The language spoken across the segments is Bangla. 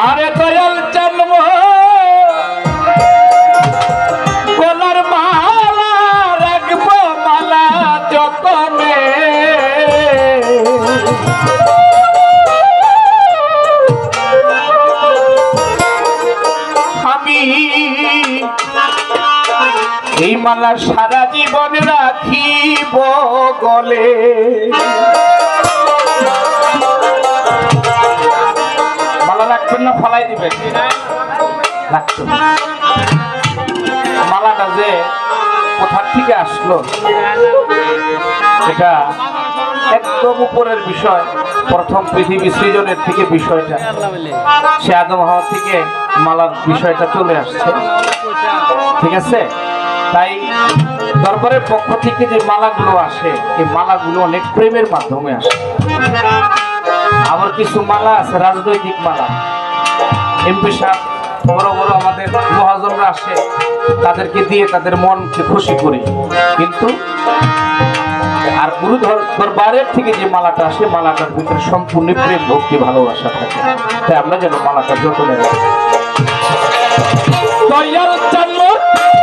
আরে দয়াল জন্ম গলার মালা রাখবো মালা যতনে আমি এই মালা সারা জীবন রাখিব গলে। মালা রাখবেন না ফলাই দিবেন? মালাটা যে কোথার থেকে আসলো এটা একদম উপরের বিষয়। প্রথম পৃথিবী সৃজনের থেকে বিষয়টা সে আদম হাওয়া থেকে মালার বিষয়টা চলে আসছে, ঠিক আছে? তাই দরবারের পক্ষ থেকে যে মালাগুলো আসে এই মালাগুলো অনেক প্রেমের মাধ্যমে আসে। আবার কিছু মালা আছে রাজনৈতিক মালা, এমপি সাহেব বড় বড় আমাদের মহাজনরা আসে, তাদেরকে দিয়ে তাদের মনকে খুশি করি। কিন্তু আর গুরু দরবারের থেকে যে মালাটা আসে মালাটার ভিতরে সম্পূর্ণ প্রেম ভক্তি ভালোবাসা থাকে। তাই আমরা যেন মালাটা যতনে রাখি। দয়াল জন্ম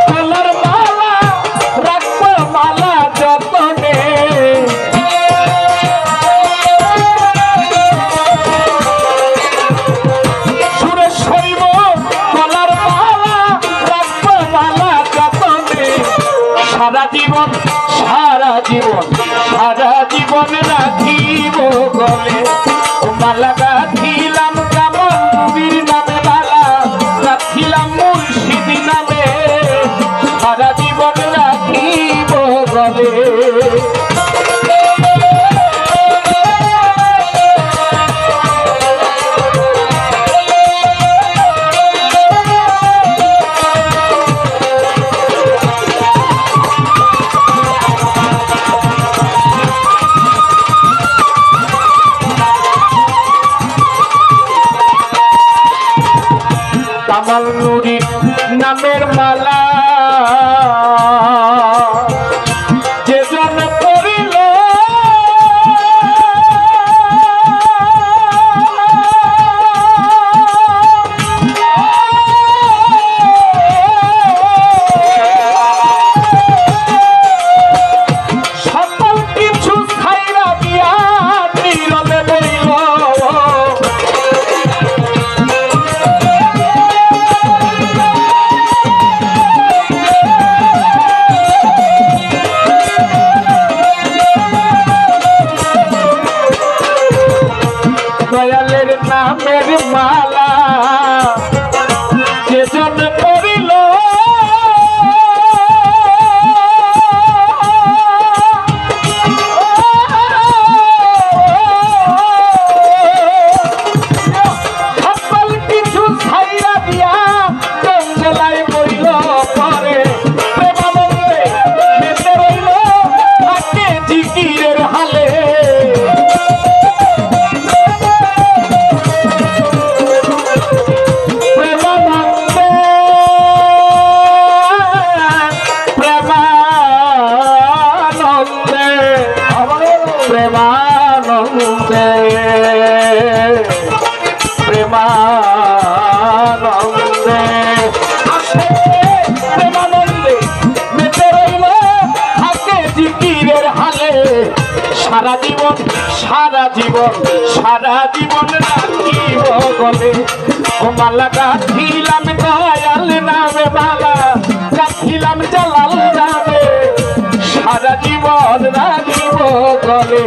গলার মালা রাখবো মালা যতনে সারা জীবন সারা জীবন সারা জীবন রাখিব গলে। ও মালা গাঁথিলাম কামল নবীর নামে, মালা গাঁথিলাম মুর্শিদ নামে, সারা জীবন রাখিব গলে। কামাল নুরির নামের মালা যে জন করিল সকল কিছু ছাইরা দিয়া নীরবে বইল। দয়ালের নামের মালা যে জন করিল সকল কিছু ছাইরা দিয়া জঙ্গলায় বইল পরে প্রেমানন্দে মেতে রইল থাকে জিকিরের হালে। প্রেমানন্দে প্রেমানন্দে আসে প্রেমানন্দে মেতে রইল থাকে জিকিরের হালে। সারা জীবন সারা জীবন সারা জীবন রাখিব গলে। ও মালা গাঁথিলাম দয়াল নামে, মালা গাঁথিলাম জালাল নামে, সারা জীবন রাখিব গলে।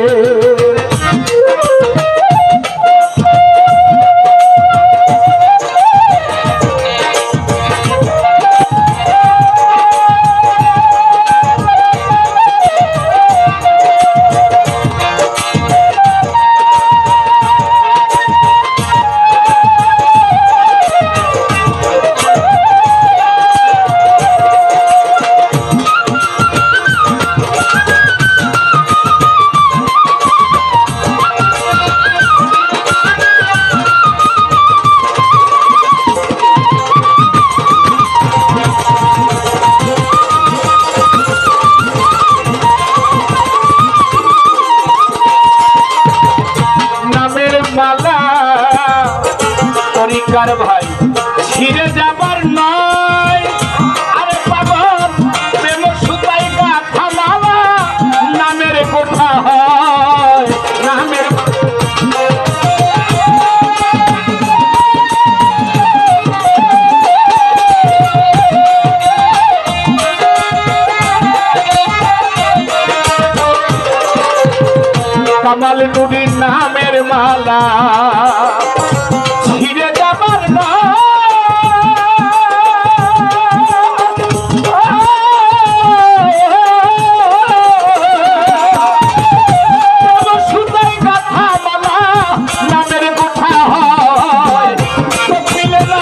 কার ভাই ছিঁড়ে যাবার নয়। আরে পাগল প্রেম সুতাই গাথা মালা নামের কথা হয় নামের কামাল নুরির নামের মালা ছিঁড়ে যাবার না। সুতাই গাথা মালা নামের কথা হয় তো পিলে না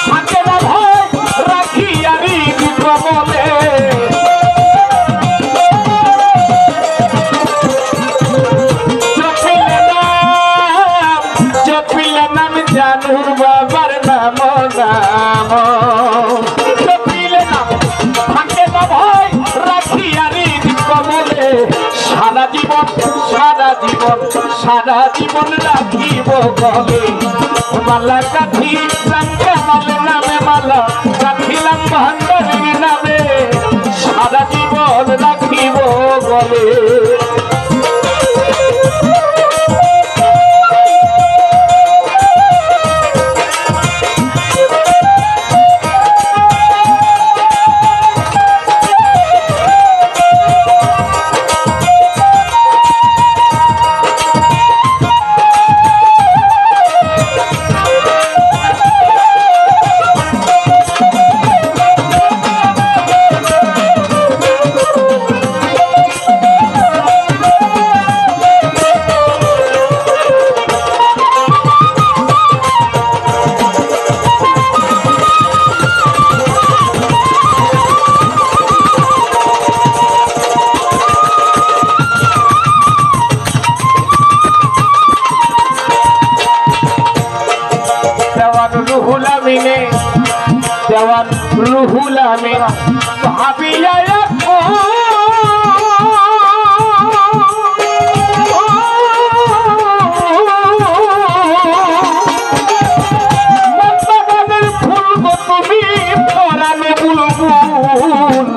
থাকে না ভয় রাখি আরি কমলে। জানুর বাবার নাম নাম পিলে নাম থাকে না ভয় রাখি আরি কমলে। সারা জীবন সারা জীবন সারা জীবন রাখিব গলে মালা কাঠি কামাল নামে মালা রাখিলাম ভান্ডারির নামে সারা জীবন রাখিব গলে। রুহুল আমিনে দেওয়ান রুহুল আমিন ভাবিয়া ফুল গো তুমি পরানে বুলবুল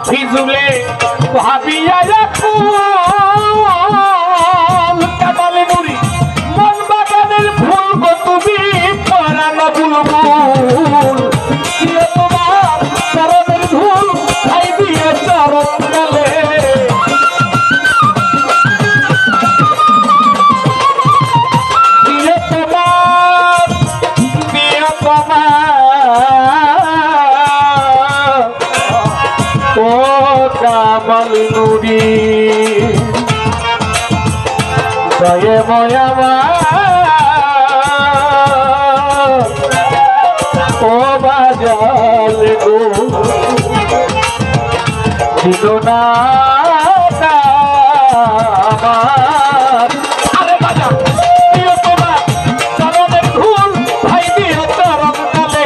ফিজুলে ভাবিয়া কামাল নুরি মন বাগানের ফুল গো তুমি পরানো বুলবুল তোমার চরণের ধুল খাই দিয়ে চরণ গলে। ও কামাল নুরি দয়ে ময়ামা ও বাজাল গো দিল না আমার। আরে বাজা দিও তোমার চরণের ধুল ভাই দিও চরণ তলে।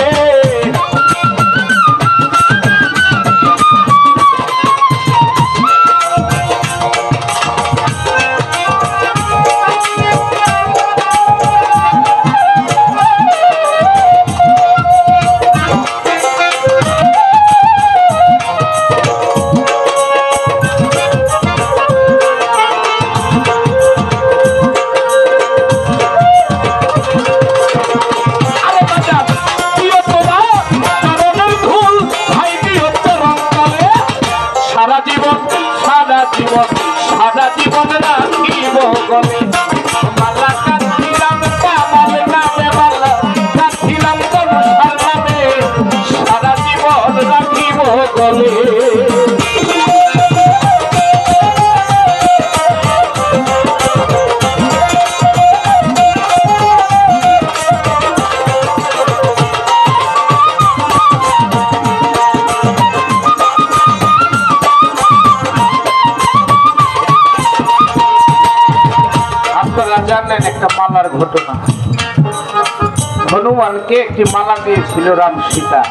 হনুমানকে একটি মালা দিয়েছিল রাম সীতা।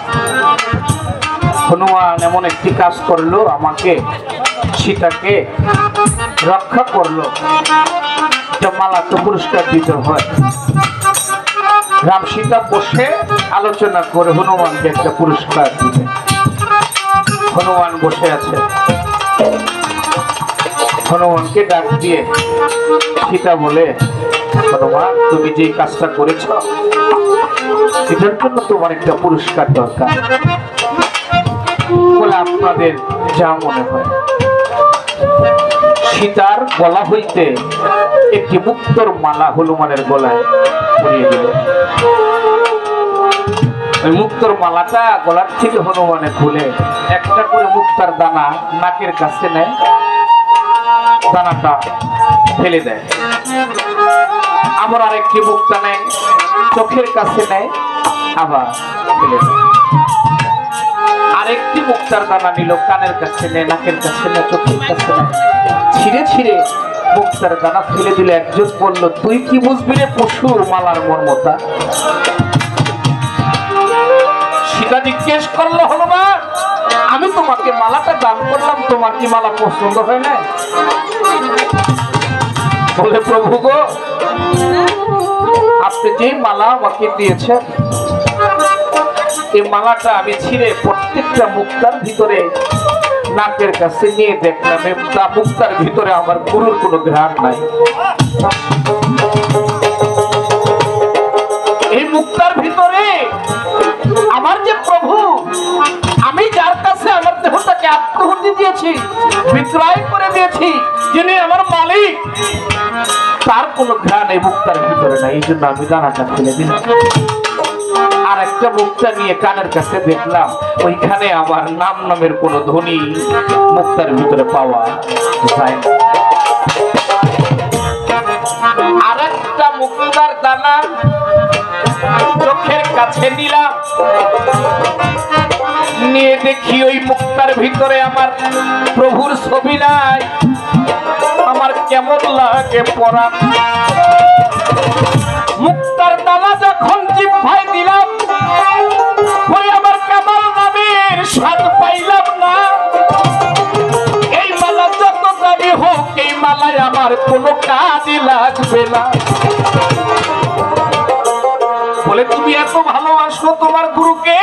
হনুমান এমন একটি কাজ করলো, আমাকে সীতাকে রক্ষা করলো, মালা তো পুরস্কার দিতে হয়। রাম সীতা বসে আলোচনা করে হনুমানকে একটা পুরস্কার দিবে। হনুমান বসে আছে, হনুমানকে ডাক দিয়ে সীতা বলে, হনুমান তুমি যে কাজটা করেছ এটার জন্য তোমার একটা পুরস্কার দরকার। বলে আপনাদের যা মনে হয়। সীতার গলা হইতে একটি মুক্তোর মালা হনুমানের গলায় পরিয়ে দিল। ওই মুক্তোর মালাটা গলার থেকে হনুমানে খুলে একটা করে মুক্তার দানা নাকের কাছে নেয়, দানাটা ফেলে দেয়। আবার আরেকটি মুক্তা নেয়, চোখের কাছে নেয়, আবার ফেলে দেয়। আরেকটি মুক্তার দানা নিল, কানের কাছে নেয়, নাকের কাছে নেয়, চোখের কাছে নেয়, ছিঁড়ে ছিঁড়ে মুক্তার দানা ফেলে দিলে। একজন বলল, তুই কি বুঝবি রে পশুর মালার মর্মতা? সীতা জিজ্ঞেস করলো, হনুমান আমি তোমাকে মালাটা দান করলাম, তোমার কি মালা পছন্দ হয় না? বলে, প্রভু গো, আপনি যে মালা আমাকে দিয়েছেন এই মালাটা আমি ছিঁড়ে প্রত্যেকটা মুক্তার ভিতরে নাকের কাছে নিয়ে দেখলাম, মুক্তার ভিতরে আমার গুরুর কোনো ঘ্রাণ নাই। এই মুক্তার ভিতরে আমার যে প্রভু, আমি যার কাছে আমার দেহটাকে আত্মহুতি দিয়েছি, বিক্রয় করে দিয়েছি, যিনি আমার মালিক, তার কোনো ঘ্রাণ এই মুক্তার ভিতরে নাই। এই জন্য আমি দানাটা ফেলে দিলাম। আর একটা মুক্তা নিয়ে কানের কাছে দেখলাম, ওইখানে আমার নাম নামের কোন ধ্বনি মুক্তার ভিতরে পাওয়া যায় না। আর একটা মুক্তার দানা চোখের কাছে নিলাম, নিয়ে দেখি ওই মুক্তার ভিতরে আমার প্রভুর ছবি নাই। আমার কেমন লাগে পড়া। মুক্তার দানা যখন জিহ্বায় দিলাম, ওই আমার কামাল নামের স্বাদ পাইলাম না। এই মালা যত দামি হোক, এই মালায় আমার কোনো কাজে লাগবে না। বলে, তুমি এত ভালোবাসো তোমার গুরুকে?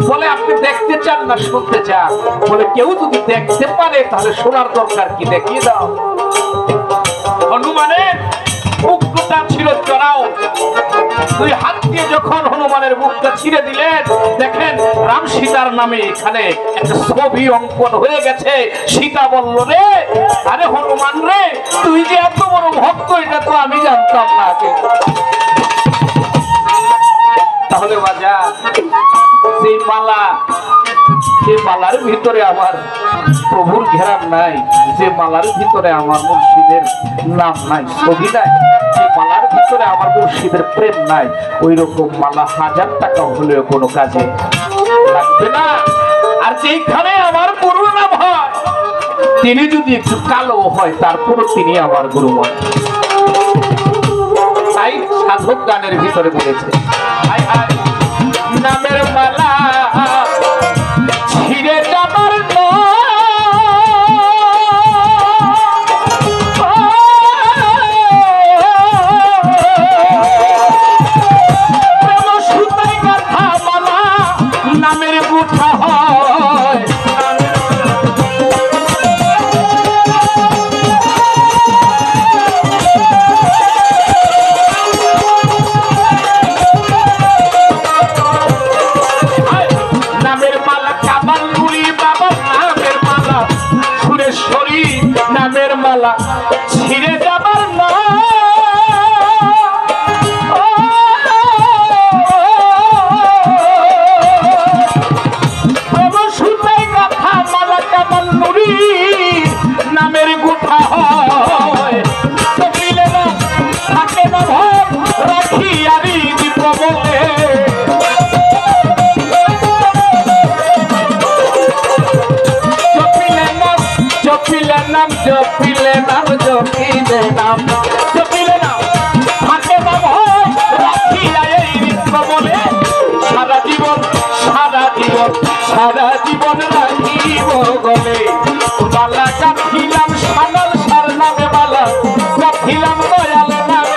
বলে, আপনি দেখতে চান না শুনতে চান? বলে, কেউ যদি দেখতে পারে তাহলে শোনার দরকার কি, দেখিয়ে দাও। হনুমানের মুখটা ছিল চড়াও, দুই হাত দিয়ে যখন হনুমানের মুখটা ছিঁড়ে দিলেন, দেখেন রাম সীতার নামে এখানে একটা ছবি অঙ্কন হয়ে গেছে। সীতা বলল, রে আরে হনুমান রে, তুই যে এত বড় ভক্ত এটা তো আমি জানতাম না আগে। তাহলে বাজার সেই মালা, যে মালার ভিতরে আমার প্রভুর ঘেরান নাই, যে মালার ভিতরে আমার মুর্শিদের নাম নাই, ছবি নাই, যে মালার ভিতরে আমার মুর্শিদের প্রেম নাই, ওই রকম মালা 1000 টাকা হলেও কোনো কাজে লাগবে না। আর যেখানে আমার গুরুর নাম হয়, তিনি যদি একটু কালো হয়, তারপরও তিনি আমার গুরুময়। তাই সাধক গানের ভিতরে বলেছে, নামের মালা ছিঁড়ে যাবার সুতায় গাঁথা মালা নামের গুঠা হয়। নামের মালা ছিঁড়ে যাবার না, সুতায় গাঁথা মালা কামাল নুরি নামের গুঠা হয়। চপিলে না থাকে না ভাব, রাখি আরি দীপ বলে। জপিলে নাম, জপিলে নাম, জপিলে নাম, জপিলে নাম থাকে না ভয়, বলে সারা জীবন সারা জীবন সারা জীবন রাখিব গলে মালা গাঁথিলাম সানাল সার নামে মালা গাঁথিলাম দয়াল নামে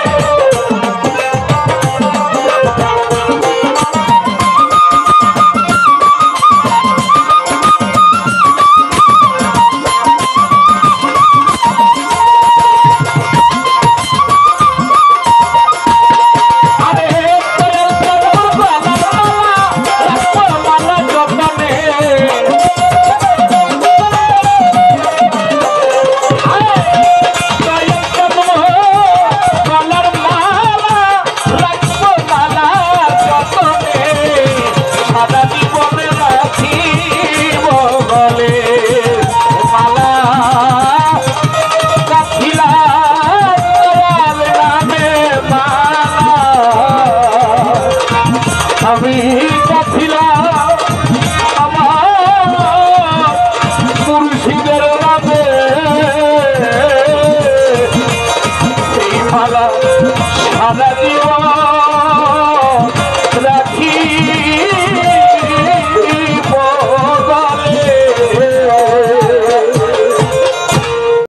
আমি গাছিলাম আমার মুর্শিদের নামে সেই মালা সারা জীবন